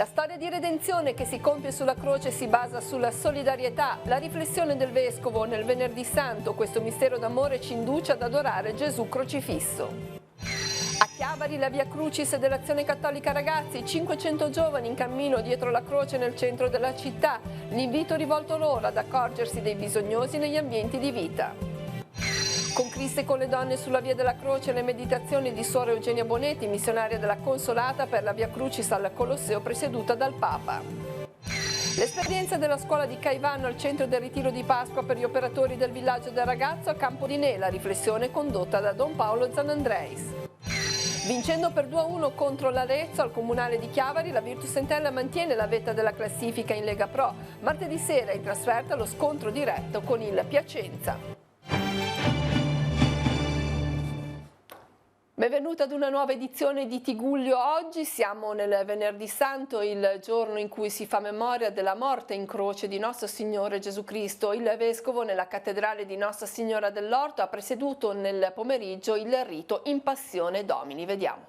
La storia di redenzione che si compie sulla croce si basa sulla solidarietà. La riflessione del Vescovo nel Venerdì Santo, questo mistero d'amore ci induce ad adorare Gesù crocifisso. A Chiavari la Via Crucis dell'Azione Cattolica Ragazzi, 500 giovani in cammino dietro la croce nel centro della città. L'invito rivolto loro ad accorgersi dei bisognosi negli ambienti di vita. Con Cristo e con le donne sulla Via della Croce, le meditazioni di Suora Eugenia Bonetti, missionaria della Consolata per la Via Crucis al Colosseo, presieduta dal Papa. L'esperienza della scuola di Caivano al centro del ritiro di Pasqua per gli operatori del villaggio del ragazzo a Campodinè, la riflessione condotta da Don Paolo Zanandreis. Vincendo per 2-1 contro l'Arezzo al Comunale di Chiavari, la Virtus Entella mantiene la vetta della classifica in Lega Pro. Martedì sera in trasferta lo scontro diretto con il Piacenza. Benvenuta ad una nuova edizione di Tigullio. Oggi siamo nel Venerdì Santo, il giorno in cui si fa memoria della morte in croce di nostro Signore Gesù Cristo. Il Vescovo nella cattedrale di Nostra Signora dell'Orto ha presieduto nel pomeriggio il rito in Passione Domini. Vediamo.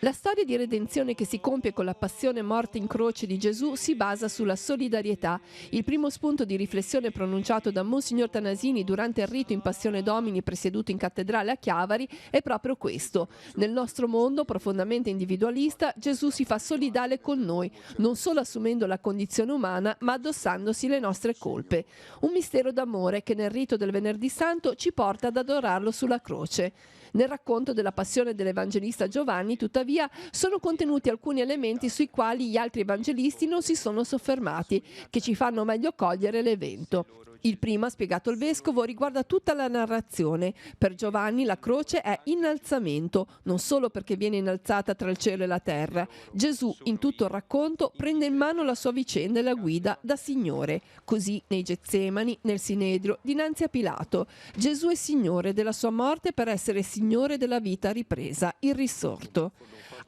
La storia di redenzione che si compie con la passione morte in croce di Gesù si basa sulla solidarietà. Il primo spunto di riflessione pronunciato da Monsignor Tanasini durante il rito in Passione Domini presieduto in cattedrale a Chiavari è proprio questo. Nel nostro mondo profondamente individualista, Gesù si fa solidale con noi, non solo assumendo la condizione umana, ma addossandosi le nostre colpe. Un mistero d'amore che nel rito del Venerdì Santo ci porta ad adorarlo sulla croce. Nel racconto della passione dell'evangelista Giovanni, tuttavia, sono contenuti alcuni elementi sui quali gli altri evangelisti non si sono soffermati, che ci fanno meglio cogliere l'evento. Il primo, ha spiegato il Vescovo, riguarda tutta la narrazione. Per Giovanni la croce è innalzamento, non solo perché viene innalzata tra il cielo e la terra. Gesù, in tutto il racconto, prende in mano la sua vicenda e la guida da Signore. Così, nei Getsemani, nel Sinedrio, dinanzi a Pilato, Gesù è Signore della sua morte per essere Signore della vita ripresa, il risorto.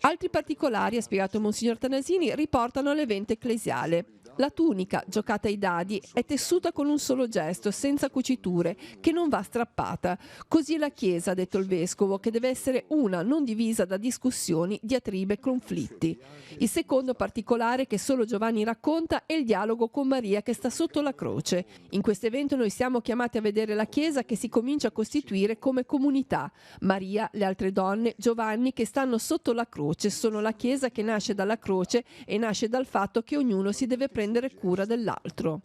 Altri particolari, ha spiegato Monsignor Tanasini, riportano l'evento ecclesiale. La tunica, giocata ai dadi, è tessuta con un solo gesto, senza cuciture, che non va strappata. Così è la Chiesa, ha detto il Vescovo, che deve essere una, non divisa da discussioni, diatribe e conflitti. Il secondo particolare che solo Giovanni racconta è il dialogo con Maria che sta sotto la croce. In questo evento noi siamo chiamati a vedere la Chiesa che si comincia a costituire come comunità. Maria, le altre donne, Giovanni che stanno sotto la croce sono la Chiesa che nasce dalla croce e nasce dal fatto che ognuno si deve prendere cura dell'altro.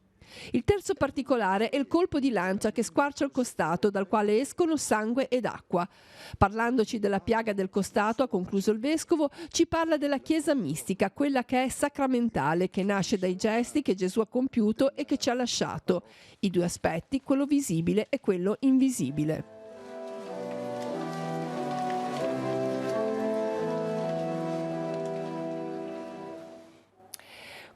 Il terzo particolare è il colpo di lancia che squarcia il costato dal quale escono sangue ed acqua. Parlandoci della piaga del costato, ha concluso il Vescovo, ci parla della Chiesa mistica, quella che è sacramentale, che nasce dai gesti che Gesù ha compiuto e che ci ha lasciato. I due aspetti, quello visibile e quello invisibile.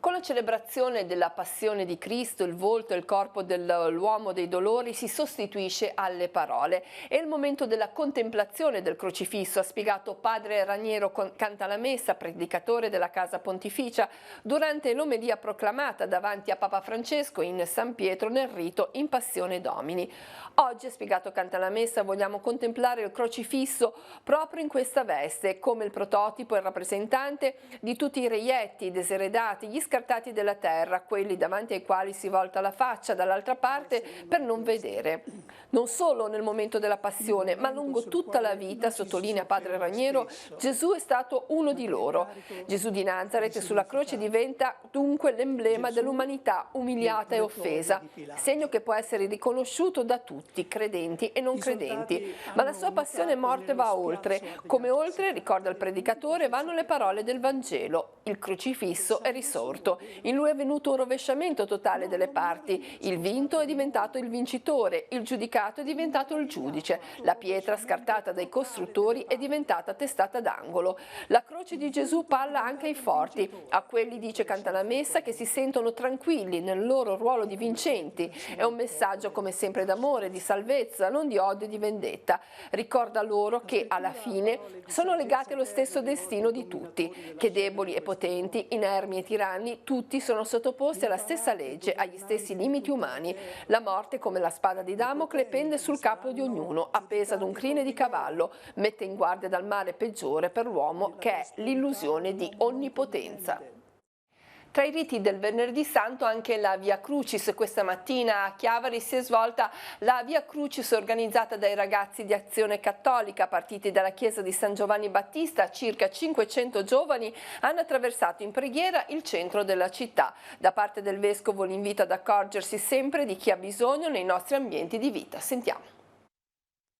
Con la celebrazione della passione di Cristo, il volto e il corpo dell'uomo dei dolori si sostituisce alle parole. È il momento della contemplazione del crocifisso, ha spiegato padre Raniero Cantalamessa, predicatore della Casa Pontificia, durante l'omelia proclamata davanti a Papa Francesco in San Pietro nel rito in Passione Domini. Oggi, ha spiegato Cantalamessa, vogliamo contemplare il crocifisso proprio in questa veste, come il prototipo e il rappresentante di tutti i reietti, i diseredati, gli scartati della terra, quelli davanti ai quali si volta la faccia dall'altra parte per non vedere. Non solo nel momento della passione, ma lungo tutta la vita, sottolinea padre Raniero, Gesù è stato uno di loro. Gesù di Nazaret sulla croce diventa dunque l'emblema dell'umanità umiliata e offesa, segno che può essere riconosciuto da tutti, credenti e non credenti. Ma la sua passione e morte va oltre. Come oltre, ricorda il predicatore, vanno le parole del Vangelo. Il crocifisso è risorto. In lui è venuto un rovesciamento totale delle parti. Il vinto è diventato il vincitore, il giudicato è diventato il giudice, la pietra scartata dai costruttori è diventata testata d'angolo. La croce di Gesù parla anche ai forti, a quelli, dice Cantalamessa, che si sentono tranquilli nel loro ruolo di vincenti. È un messaggio come sempre d'amore, di salvezza, non di odio e di vendetta. Ricorda loro che alla fine sono legati allo stesso destino di tutti, che deboli e potenti, inermi e tiranni, tutti sono sottoposti alla stessa legge, agli stessi limiti umani. La morte, come la spada di Damocle, pende sul capo di ognuno, appesa ad un crine di cavallo, mette in guardia dal male peggiore per l'uomo, che è l'illusione di onnipotenza. Tra i riti del Venerdì Santo anche la Via Crucis. Questa mattina a Chiavari si è svolta la Via Crucis organizzata dai ragazzi di Azione Cattolica, partiti dalla chiesa di San Giovanni Battista. Circa 500 giovani hanno attraversato in preghiera il centro della città. Da parte del Vescovo l'invito ad accorgersi sempre di chi ha bisogno nei nostri ambienti di vita. Sentiamo.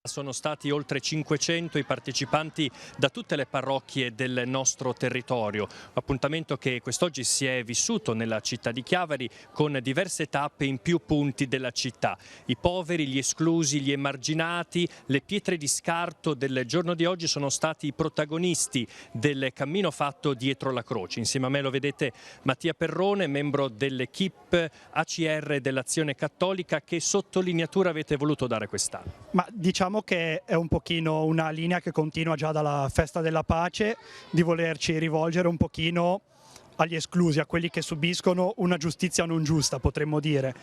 Sono stati oltre 500 i partecipanti da tutte le parrocchie del nostro territorio, appuntamento che quest'oggi si è vissuto nella città di Chiavari con diverse tappe in più punti della città. I poveri, gli esclusi, gli emarginati, le pietre di scarto del giorno di oggi sono stati i protagonisti del cammino fatto dietro la croce. Insieme a me lo vedete Mattia Perrone, membro dell'equipe ACR dell'Azione Cattolica. Che sottolineatura avete voluto dare quest'anno? Ma diciamo che è un pochino una linea che continua già dalla Festa della Pace, di volerci rivolgere un pochino agli esclusi, a quelli che subiscono una giustizia non giusta, potremmo dire.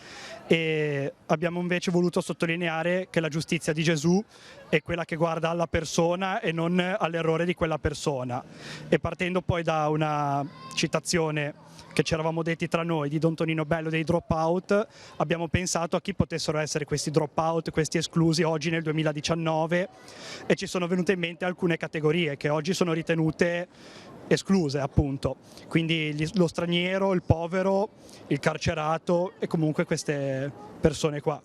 E abbiamo invece voluto sottolineare che la giustizia di Gesù è quella che guarda alla persona e non all'errore di quella persona. E partendo poi da una citazione che ci eravamo detti tra noi di Don Tonino Bello dei Dropout, abbiamo pensato a chi potessero essere questi dropout, questi esclusi oggi nel 2019, e ci sono venute in mente alcune categorie che oggi sono ritenute escluse, appunto. Quindi lo straniero, il povero, il carcerato e comunque queste persone qua.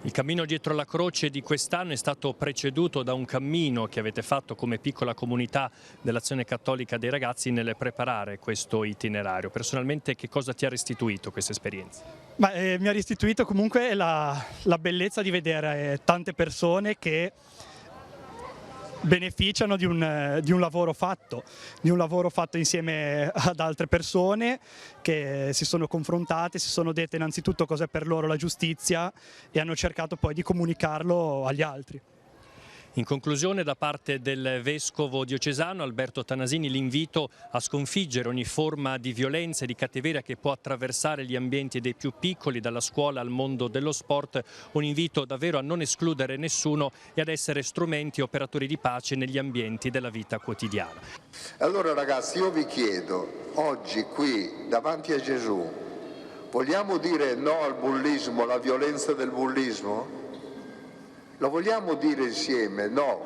Il cammino dietro la croce di quest'anno è stato preceduto da un cammino che avete fatto come piccola comunità dell'Azione Cattolica dei Ragazzi nel preparare questo itinerario. Personalmente che cosa ti ha restituito questa esperienza? Mi ha restituito comunque la bellezza di vedere tante persone che beneficiano di un lavoro fatto insieme ad altre persone che si sono confrontate, si sono dette innanzitutto cos'è per loro la giustizia e hanno cercato poi di comunicarlo agli altri. In conclusione, da parte del Vescovo diocesano Alberto Tanasini, l'invito a sconfiggere ogni forma di violenza e di cattiveria che può attraversare gli ambienti dei più piccoli, dalla scuola al mondo dello sport, un invito davvero a non escludere nessuno e ad essere strumenti e operatori di pace negli ambienti della vita quotidiana. Allora ragazzi, io vi chiedo, oggi qui davanti a Gesù, vogliamo dire no al bullismo, alla violenza del bullismo? Lo vogliamo dire insieme? No.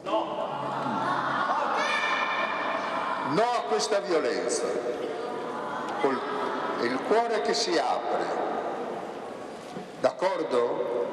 No. No a questa violenza. Con il cuore che si apre. D'accordo?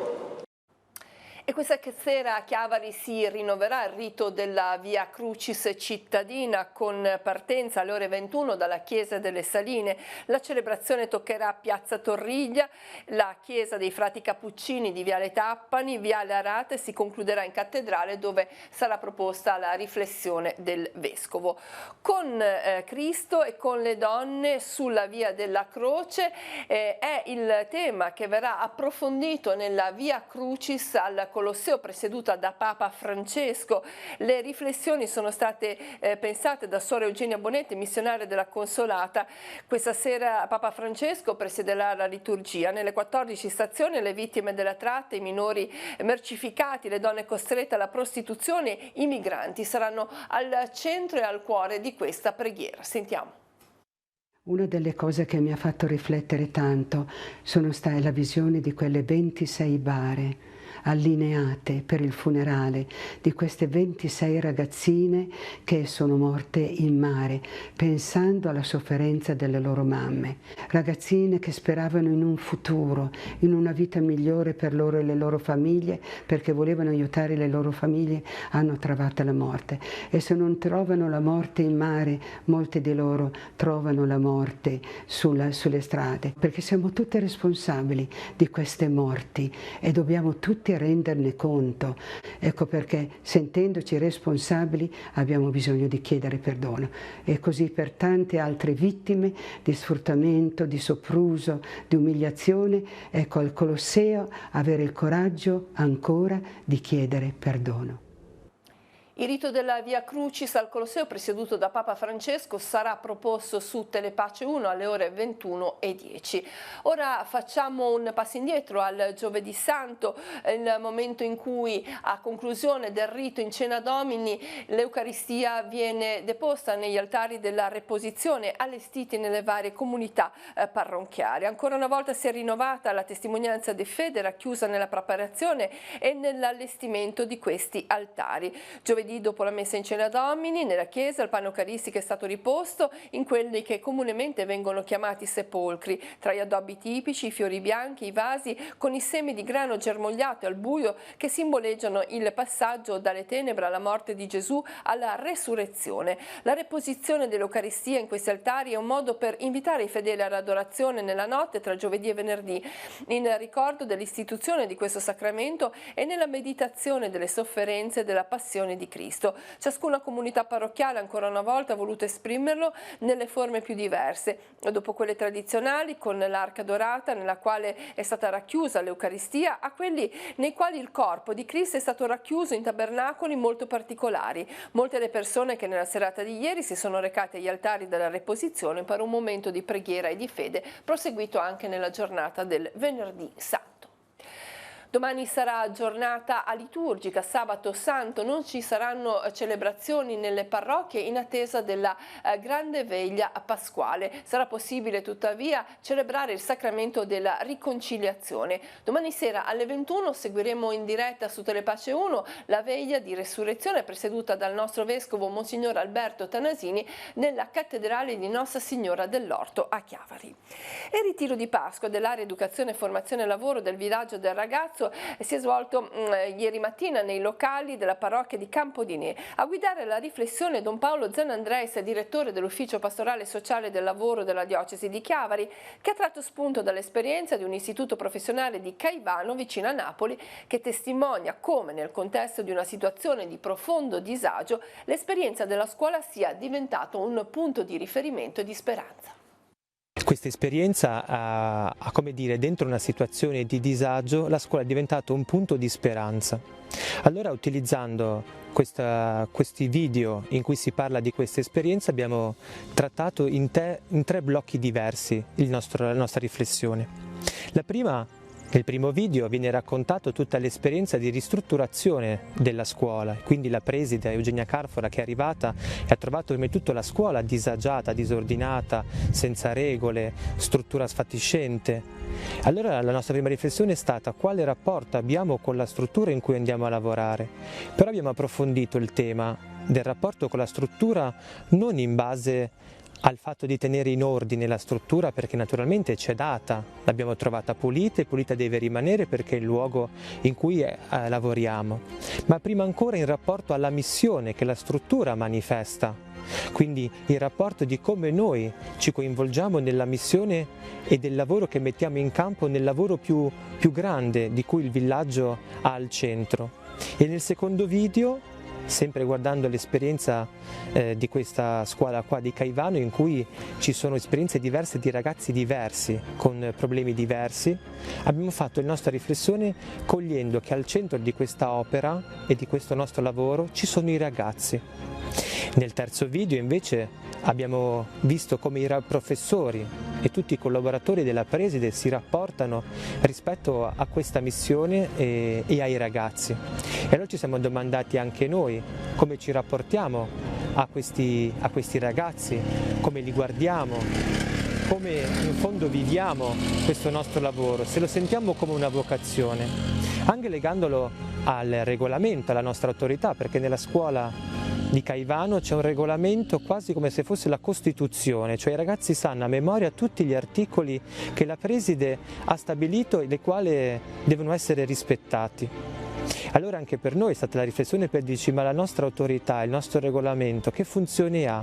E questa sera a Chiavari si rinnoverà il rito della Via Crucis cittadina con partenza alle ore 21 dalla Chiesa delle Saline. La celebrazione toccherà Piazza Torriglia, la Chiesa dei Frati Cappuccini di Viale Tappani, Viale Arate, e si concluderà in cattedrale dove sarà proposta la riflessione del Vescovo. Con Cristo e con le donne sulla Via della Croce è il tema che verrà approfondito nella Via Crucis al Colosseo presieduta da Papa Francesco. Le riflessioni sono state pensate da Suor Eugenia Bonetti, missionaria della Consolata. Questa sera Papa Francesco presiederà la liturgia. Nelle 14 stazioni le vittime della tratta, i minori mercificati, le donne costrette alla prostituzione, i migranti saranno al centro e al cuore di questa preghiera. Sentiamo. Una delle cose che mi ha fatto riflettere tanto sono state la visione di quelle 26 bare allineate per il funerale di queste 26 ragazzine che sono morte in mare, pensando alla sofferenza delle loro mamme. Ragazzine che speravano in un futuro, in una vita migliore per loro e le loro famiglie, perché volevano aiutare le loro famiglie, hanno trovato la morte. E se non trovano la morte in mare, molte di loro trovano la morte sulle strade, perché siamo tutte responsabili di queste morti e dobbiamo tutti renderne conto. Ecco perché, sentendoci responsabili, abbiamo bisogno di chiedere perdono. E così per tante altre vittime di sfruttamento, di sopruso, di umiliazione, ecco al Colosseo avere il coraggio ancora di chiedere perdono. Il rito della Via Crucis al Colosseo, presieduto da Papa Francesco, sarà proposto su Telepace 1 alle ore 21:10. Ora facciamo un passo indietro al Giovedì Santo, il momento in cui, a conclusione del rito in Cena Domini, l'Eucaristia viene deposta negli altari della Reposizione allestiti nelle varie comunità parrocchiali. Ancora una volta si è rinnovata la testimonianza di fede racchiusa nella preparazione e nell'allestimento di questi altari. Giovedì, dopo la messa in Cena Domini, nella chiesa il pane eucaristico è stato riposto in quelli che comunemente vengono chiamati sepolcri. Tra gli addobbi tipici, i fiori bianchi, i vasi con i semi di grano germogliato al buio che simboleggiano il passaggio dalle tenebre alla morte di Gesù alla resurrezione. La reposizione dell'Eucaristia in questi altari è un modo per invitare i fedeli all'adorazione nella notte tra giovedì e venerdì, in ricordo dell'istituzione di questo sacramento e nella meditazione delle sofferenze e della passione di Cristo. Ciascuna comunità parrocchiale ancora una volta ha voluto esprimerlo nelle forme più diverse, dopo quelle tradizionali con l'arca dorata nella quale è stata racchiusa l'Eucaristia, a quelli nei quali il corpo di Cristo è stato racchiuso in tabernacoli molto particolari. Molte le persone che nella serata di ieri si sono recate agli altari della Reposizione per un momento di preghiera e di fede, proseguito anche nella giornata del Venerdì Santo. Domani sarà giornata aliturgica, sabato santo, non ci saranno celebrazioni nelle parrocchie in attesa della grande veglia pasquale. Sarà possibile tuttavia celebrare il sacramento della riconciliazione. Domani sera alle 21 seguiremo in diretta su Telepace 1 la veglia di resurrezione presieduta dal nostro vescovo Monsignor Alberto Tanasini nella cattedrale di Nostra Signora dell'Orto a Chiavari. E il ritiro di Pasqua dell'area educazione, formazione e lavoro del villaggio del ragazzo si è svolto ieri mattina nei locali della parrocchia di Campodinè. A guidare la riflessione Don Paolo Zanandres, direttore dell'ufficio pastorale sociale del lavoro della diocesi di Chiavari, che ha tratto spunto dall'esperienza di un istituto professionale di Caivano vicino a Napoli, che testimonia come nel contesto di una situazione di profondo disagio l'esperienza della scuola sia diventato un punto di riferimento e di speranza. Questa esperienza ha, come dire, dentro una situazione di disagio, la scuola è diventata un punto di speranza. Allora, utilizzando questi video in cui si parla di questa esperienza, abbiamo trattato in 3 blocchi diversi la nostra riflessione. La prima, nel primo video viene raccontato tutta l'esperienza di ristrutturazione della scuola, quindi la preside Eugenia Carfora che è arrivata e ha trovato prima di tutto la scuola disagiata, disordinata, senza regole, struttura sfatiscente. Allora la nostra prima riflessione è stata: quale rapporto abbiamo con la struttura in cui andiamo a lavorare? Però abbiamo approfondito il tema del rapporto con la struttura non in base al fatto di tenere in ordine la struttura, perché naturalmente c'è data, l'abbiamo trovata pulita e pulita deve rimanere perché è il luogo in cui lavoriamo, ma prima ancora in rapporto alla missione che la struttura manifesta, quindi il rapporto di come noi ci coinvolgiamo nella missione e del lavoro che mettiamo in campo nel lavoro più grande di cui il villaggio ha al centro. E nel secondo video, sempre guardando l'esperienza di questa scuola qua di Caivano, in cui ci sono esperienze diverse di ragazzi diversi, con problemi diversi, abbiamo fatto la nostra riflessione cogliendo che al centro di questa opera e di questo nostro lavoro ci sono i ragazzi. Nel terzo video invece abbiamo visto come i professori e tutti i collaboratori della preside si rapportano rispetto a questa missione e ai ragazzi. E allora ci siamo domandati anche noi come ci rapportiamo a questi ragazzi, come li guardiamo, come in fondo viviamo questo nostro lavoro, se lo sentiamo come una vocazione, anche legandolo al regolamento, alla nostra autorità, perché nella scuola di Caivano c'è un regolamento quasi come se fosse la Costituzione, cioè i ragazzi sanno a memoria tutti gli articoli che la preside ha stabilito e i quali devono essere rispettati. Allora anche per noi è stata la riflessione per dirci: ma la nostra autorità, il nostro regolamento, che funzione ha?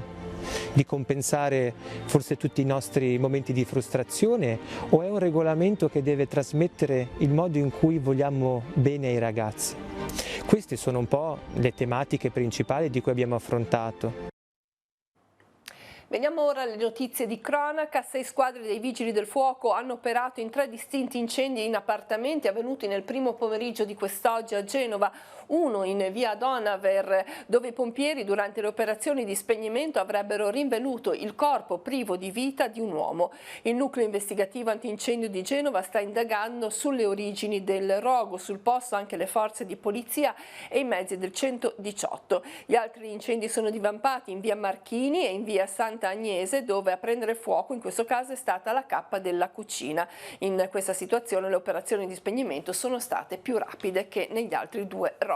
Di compensare forse tutti i nostri momenti di frustrazione, o è un regolamento che deve trasmettere il modo in cui vogliamo bene ai ragazzi? Queste sono un po' le tematiche principali di cui abbiamo affrontato. Veniamo ora alle notizie di cronaca. 6 squadre dei Vigili del Fuoco hanno operato in 3 distinti incendi in appartamenti avvenuti nel primo pomeriggio di quest'oggi a Genova, uno in via Donaver, dove i pompieri durante le operazioni di spegnimento avrebbero rinvenuto il corpo privo di vita di un uomo. Il nucleo investigativo antincendio di Genova sta indagando sulle origini del rogo, sul posto anche le forze di polizia e i mezzi del 118. Gli altri incendi sono divampati in via Marchini e in via Santa Agnese, dove a prendere fuoco in questo caso è stata la cappa della cucina. In questa situazione le operazioni di spegnimento sono state più rapide che negli altri 2 roghi.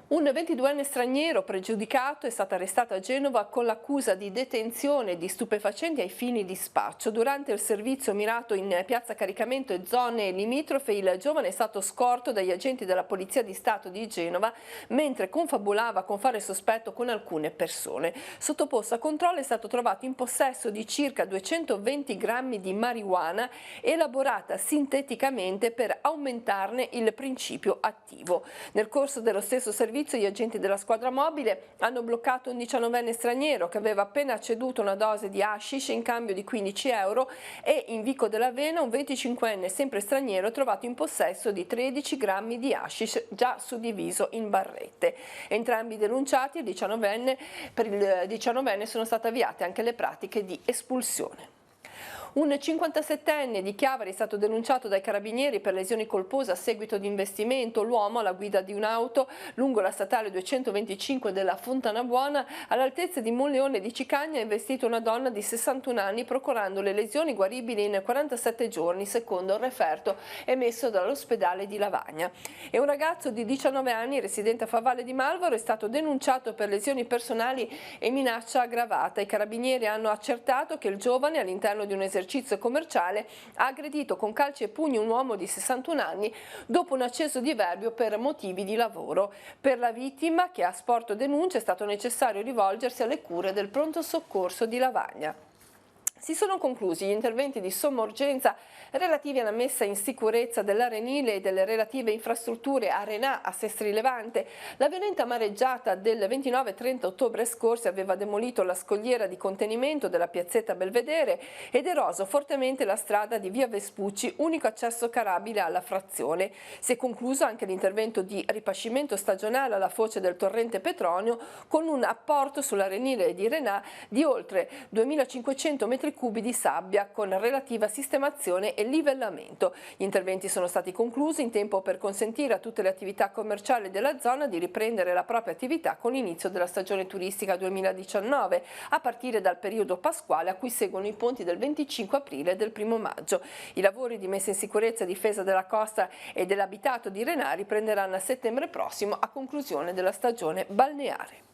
Un 22enne straniero pregiudicato è stato arrestato a Genova con l'accusa di detenzione di stupefacenti ai fini di spaccio. Durante il servizio mirato in piazza Caricamento e zone limitrofe, il giovane è stato scorto dagli agenti della Polizia di Stato di Genova mentre confabulava con fare sospetto con alcune persone. Sottoposto a controllo è stato trovato in possesso di circa 220 grammi di marijuana elaborata sinteticamente per aumentarne il principio attivo. Nel corso dello stesso servizio gli agenti della squadra mobile hanno bloccato un 19enne straniero che aveva appena ceduto una dose di hashish in cambio di 15 euro e in Vico dell'Avena un 25enne sempre straniero trovato in possesso di 13 grammi di hashish già suddiviso in barrette. Entrambi denunciati, per il 19enne sono state avviate anche le pratiche di espulsione. Un 57enne di Chiavari è stato denunciato dai carabinieri per lesioni colpose a seguito di investimento. L'uomo, alla guida di un'auto lungo la statale 225 della Fontana Buona, all'altezza di Monleone di Cicagna, ha investito una donna di 61 anni procurando le lesioni guaribili in 47 giorni, secondo il referto emesso dall'ospedale di Lavagna. E un ragazzo di 19 anni, residente a Favale di Malvaro, è stato denunciato per lesioni personali e minaccia aggravata. I carabinieri hanno accertato che il giovane, all'interno di un esercizio commerciale, ha aggredito con calci e pugni un uomo di 61 anni dopo un acceso diverbio per motivi di lavoro. Per la vittima, che ha sporto denuncia, è stato necessario rivolgersi alle cure del pronto soccorso di Lavagna. Si sono conclusi gli interventi di somma urgenza relativi alla messa in sicurezza dell'Arenile e delle relative infrastrutture a Renà, a Sestri Levante. La violenta mareggiata del 29 e 30 ottobre scorsi aveva demolito la scogliera di contenimento della piazzetta Belvedere ed eroso fortemente la strada di via Vespucci, unico accesso carabile alla frazione. Si è concluso anche l'intervento di ripascimento stagionale alla foce del torrente Petronio con un apporto sull'Arenile di Renà di oltre 2500 metri cubi di sabbia con relativa sistemazione e livellamento. Gli interventi sono stati conclusi in tempo per consentire a tutte le attività commerciali della zona di riprendere la propria attività con l'inizio della stagione turistica 2019, a partire dal periodo pasquale a cui seguono i ponti del 25 aprile e del 1 maggio. I lavori di messa in sicurezza e difesa della costa e dell'abitato di Renà riprenderanno a settembre prossimo a conclusione della stagione balneare.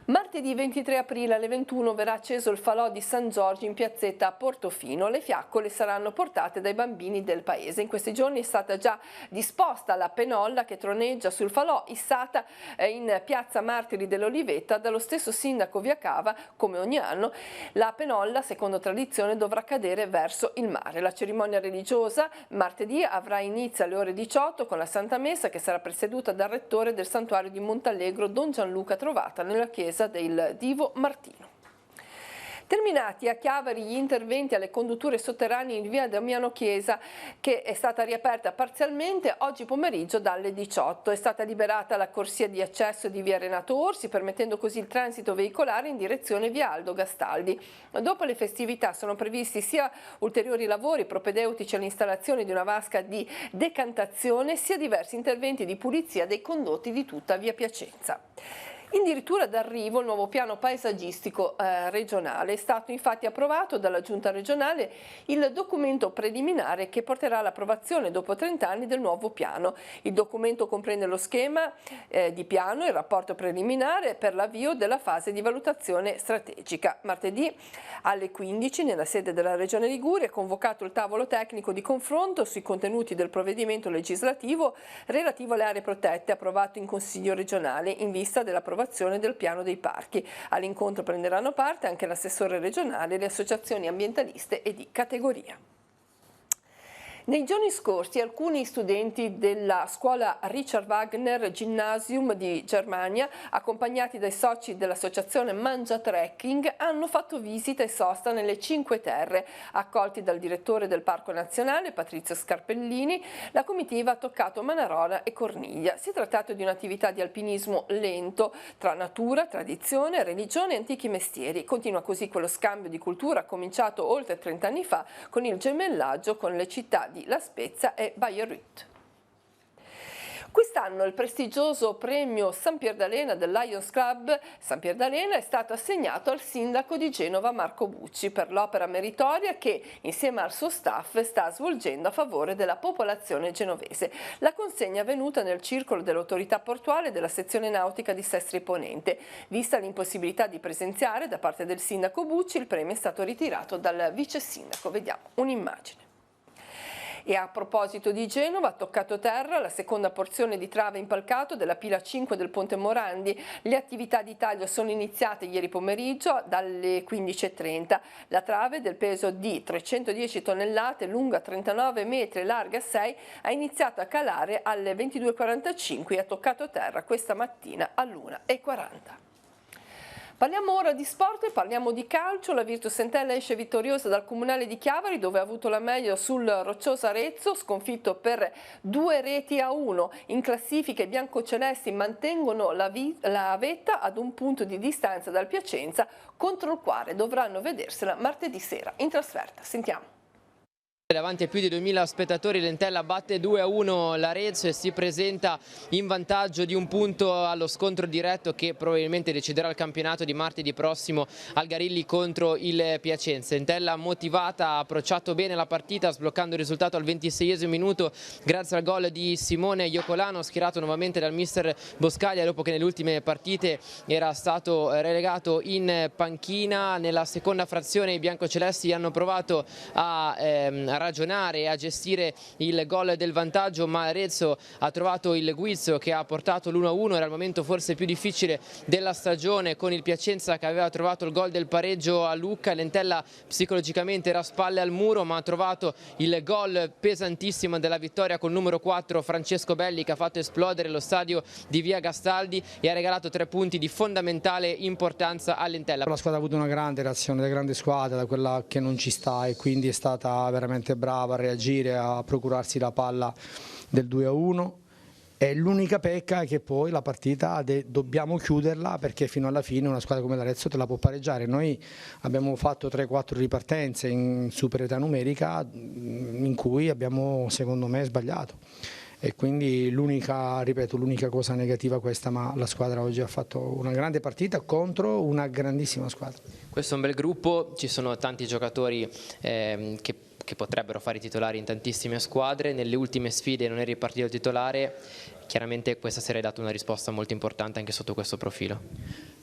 Martedì 23 aprile alle 21 verrà acceso il falò di San Giorgio in piazzetta a Portofino. Le fiaccole saranno portate dai bambini del paese. In questi giorni è stata già disposta la penolla che troneggia sul falò, issata in piazza Martiri dell'Olivetta dallo stesso sindaco Via Cava. Come ogni anno, la penolla, secondo tradizione, dovrà cadere verso il mare. La cerimonia religiosa martedì avrà inizio alle ore 18 con la Santa Messa, che sarà presieduta dal rettore del santuario di Montallegro, Don Gianluca Trovata, nella chiesa del Divo Martino. Terminati a Chiavari gli interventi alle condutture sotterranee in via Damiano Chiesa, che è stata riaperta parzialmente oggi pomeriggio dalle 18. È stata liberata la corsia di accesso di via Renato Orsi, permettendo così il transito veicolare in direzione via Aldo Gastaldi. Dopo le festività sono previsti sia ulteriori lavori propedeutici all'installazione di una vasca di decantazione, sia diversi interventi di pulizia dei condotti di tutta via Piacenza. Addirittura d'arrivo il nuovo piano paesaggistico regionale. È stato infatti approvato dalla Giunta regionale il documento preliminare che porterà all'approvazione dopo 30 anni del nuovo piano. Il documento comprende lo schema di piano e il rapporto preliminare per l'avvio della fase di valutazione strategica. Martedì alle 15 nella sede della Regione Liguria è convocato il tavolo tecnico di confronto sui contenuti del provvedimento legislativo relativo alle aree protette approvato in Consiglio regionale in vista dell'approvazione del piano dei parchi. All'incontro prenderanno parte anche l'assessore regionale e le associazioni ambientaliste e di categoria. Nei giorni scorsi alcuni studenti della scuola Richard Wagner Gymnasium di Germania, accompagnati dai soci dell'associazione Mangia Trekking, hanno fatto visita e sosta nelle Cinque Terre. Accolti dal direttore del Parco Nazionale, Patrizio Scarpellini, la comitiva ha toccato Manarola e Corniglia. Si è trattato di un'attività di alpinismo lento tra natura, tradizione, religione e antichi mestieri. Continua così quello scambio di cultura cominciato oltre 30 anni fa con il gemellaggio con le città di La Spezia e Bayreuth. Quest'anno il prestigioso premio San Pierdalena del Lions Club San Pierdalena è stato assegnato al sindaco di Genova Marco Bucci per l'opera meritoria che, insieme al suo staff, sta svolgendo a favore della popolazione genovese. La consegna è avvenuta nel circolo dell'autorità portuale della sezione nautica di Sestri Ponente. Vista l'impossibilità di presenziare da parte del sindaco Bucci, il premio è stato ritirato dal vice sindaco. Vediamo un'immagine. E a proposito di Genova, ha toccato terra la seconda porzione di trave impalcato della pila 5 del Ponte Morandi. Le attività di taglio sono iniziate ieri pomeriggio dalle 15:30. La trave del peso di 310 tonnellate, lunga 39 metri e larga 6, ha iniziato a calare alle 22:45 e ha toccato terra questa mattina all'1:40. Parliamo ora di sport e parliamo di calcio. La Virtus Entella esce vittoriosa dal Comunale di Chiavari, dove ha avuto la meglio sul roccioso Arezzo, sconfitto per 2-1. In classifica i biancocelesti mantengono la vetta ad un punto di distanza dal Piacenza, contro il quale dovranno vedersela martedì sera in trasferta. Sentiamo. Davanti a più di 2000 spettatori l'Entella batte 2-1 l'Arezzo e si presenta in vantaggio di un punto allo scontro diretto che probabilmente deciderà il campionato di martedì prossimo al Garilli contro il Piacenza. Entella motivata ha approcciato bene la partita, sbloccando il risultato al 26esimo minuto grazie al gol di Simone Iocolano, schierato nuovamente dal mister Boscaglia dopo che nelle ultime partite era stato relegato in panchina. Nella seconda frazione i biancocelesti hanno provato a ragionare e a gestire il gol del vantaggio, ma Arezzo ha trovato il guizzo che ha portato l'1-1. Era il momento forse più difficile della stagione, con il Piacenza che aveva trovato il gol del pareggio a Lucca. L'Entella psicologicamente era a spalle al muro, ma ha trovato il gol pesantissimo della vittoria col numero 4 Francesco Belli, che ha fatto esplodere lo stadio di Via Gastaldi e ha regalato 3 punti di fondamentale importanza all'Entella. La squadra ha avuto una grande reazione, da grande squadra, da quella che non ci sta, e quindi è stata veramente brava a reagire, a procurarsi la palla del 2-1. E l'unica pecca è che poi la partita dobbiamo chiuderla, perché fino alla fine una squadra come l'Arezzo te la può pareggiare. Noi abbiamo fatto 3-4 ripartenze in superiorità numerica in cui abbiamo, secondo me, sbagliato. E quindi l'unica cosa negativa è questa, ma la squadra oggi ha fatto una grande partita contro una grandissima squadra. Questo è un bel gruppo, ci sono tanti giocatori che potrebbero fare i titolari in tantissime squadre. Nelle ultime sfide non è ripartito titolare, chiaramente questa sera hai dato una risposta molto importante anche sotto questo profilo.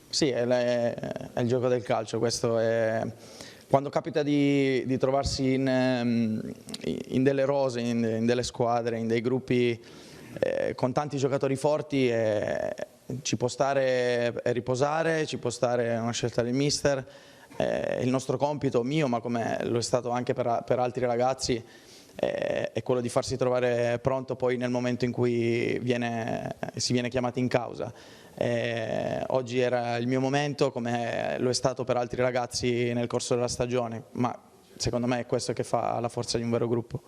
Sì, è il gioco del calcio, questo è... Quando capita di trovarsi in delle rose, in delle squadre, in dei gruppi con tanti giocatori forti, ci può stare riposare, ci può stare una scelta del mister. Il nostro compito, mio, ma come lo è stato anche per altri ragazzi, è quello di farsi trovare pronto poi nel momento in cui si viene chiamati in causa. Oggi era il mio momento, come lo è stato per altri ragazzi nel corso della stagione, ma secondo me è questo che fa la forza di un vero gruppo.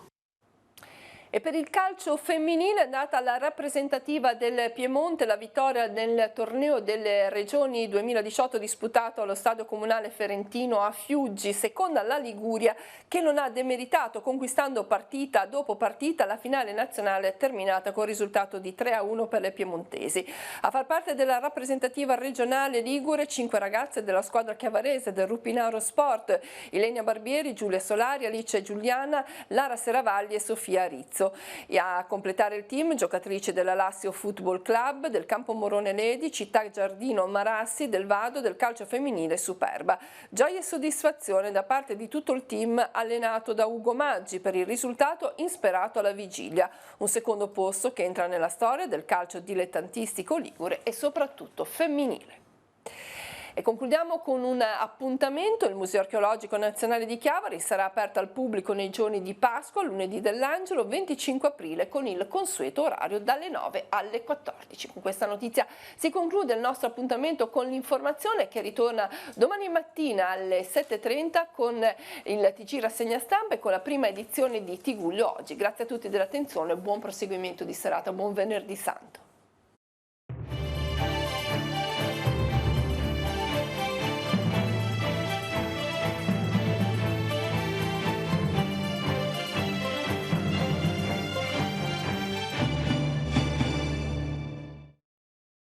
E per il calcio femminile è andata alla rappresentativa del Piemonte la vittoria nel torneo delle regioni 2018 disputato allo stadio comunale ferentino a Fiuggi, seconda la Liguria, che non ha demeritato, conquistando partita dopo partita. La finale nazionale è terminata con il risultato di 3-1 per le piemontesi. A far parte della rappresentativa regionale ligure 5 ragazze della squadra chiavarese del Rupinaro Sport: Ilenia Barbieri, Giulia Solari, Alice Giuliana, Lara Seravalli e Sofia Rizzo. E a completare il team giocatrici della Lazio Football Club, del Campo Morone Ledi, Città Giardino Marassi, del Vado, del calcio femminile Superba. Gioia e soddisfazione da parte di tutto il team allenato da Ugo Maggi per il risultato insperato alla vigilia. Un secondo posto che entra nella storia del calcio dilettantistico ligure e soprattutto femminile. E concludiamo con un appuntamento: il Museo Archeologico Nazionale di Chiavari sarà aperto al pubblico nei giorni di Pasqua, lunedì dell'Angelo, 25 aprile, con il consueto orario dalle 9 alle 14. Con questa notizia si conclude il nostro appuntamento con l'informazione, che ritorna domani mattina alle 7:30 con il TG Rassegna Stampa e con la prima edizione di Tigullio Oggi. Grazie a tutti dell'attenzione, buon proseguimento di serata, buon venerdì santo.